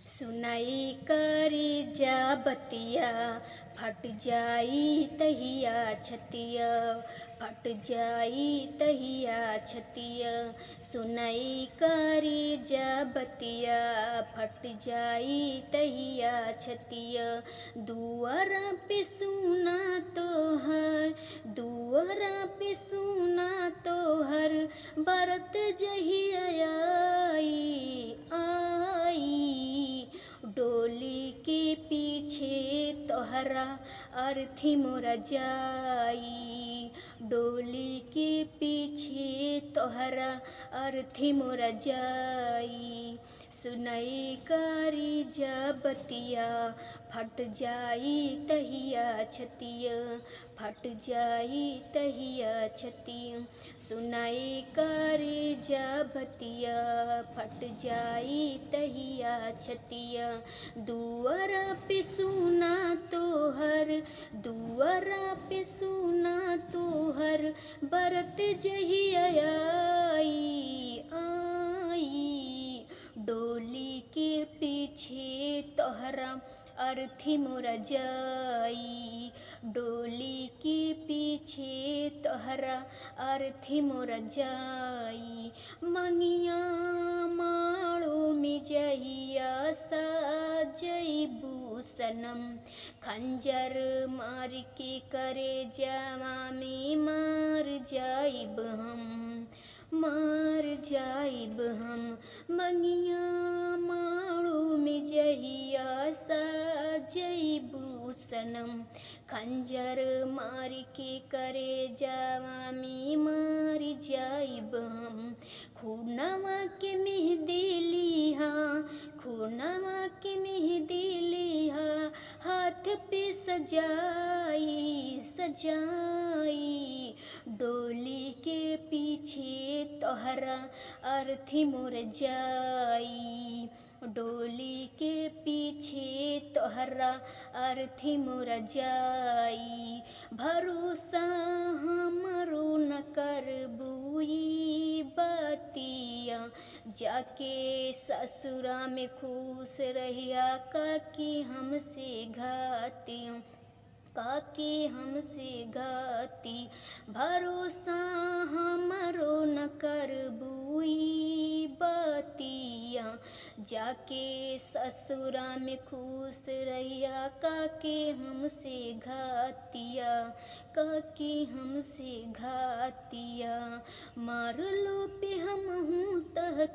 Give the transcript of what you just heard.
सुनाई करी जा बतिया फट जाई तहिया छतिया, फट जाई तहिया छतिया। सुनाई करी जा बतिया फट जाई तहिया छतिया। दुआरा पे सुना तोहर, दुआरा पे सुना तोहर बरत जहिया आई। डोली के पीछे तोहरा अर्थी मोरा जाई, डोली के पीछे तोहरा अर्थी मोरा जाई। सुनई करी जा बतिया फट जाई तहिया छतिया, फट जाई तहिया छतिया। सुनई करी जा बतिया फट जाई तहिया छतिया। दुआरा पे सुना तोहर, दुआरा पे सुना तोहर बरत जहिया आई। डोली के पीछे तोहरा अर्थी मोरा जाई, डोली के पीछे तोहरा अर्थी मोरा जाई। मंगिया माड़ो में जहिया सजइबू सनम, खंजर मार के करे जावा में मर जाइब हम, मर जाइब हम। मंगिया माड़ो में जहिया सजइबू सनम, खंजर मार के करे जावा में मर जाइब हम। खूनवा के मेहंदी लिहा, खूनवा के मेहंदी लिहा हाथ पे सजाई सजाई। डोली के पीछे तोहरा अर्थी मोर जाई, डोली के पीछे तोहरा अर्थी मोर जाई। भरोसा हमरो न करबुई बतिया, जाके ससुरा में खुश रहिया काकी हमसे घातिया, काकी हमसे घाती। भरोसा हमरो न करबुई बतिया, जाके ससुरा में खुश रहिया काके हमसे घातिया, काके हमसे घातिया। मार लो पे हम हूँ तह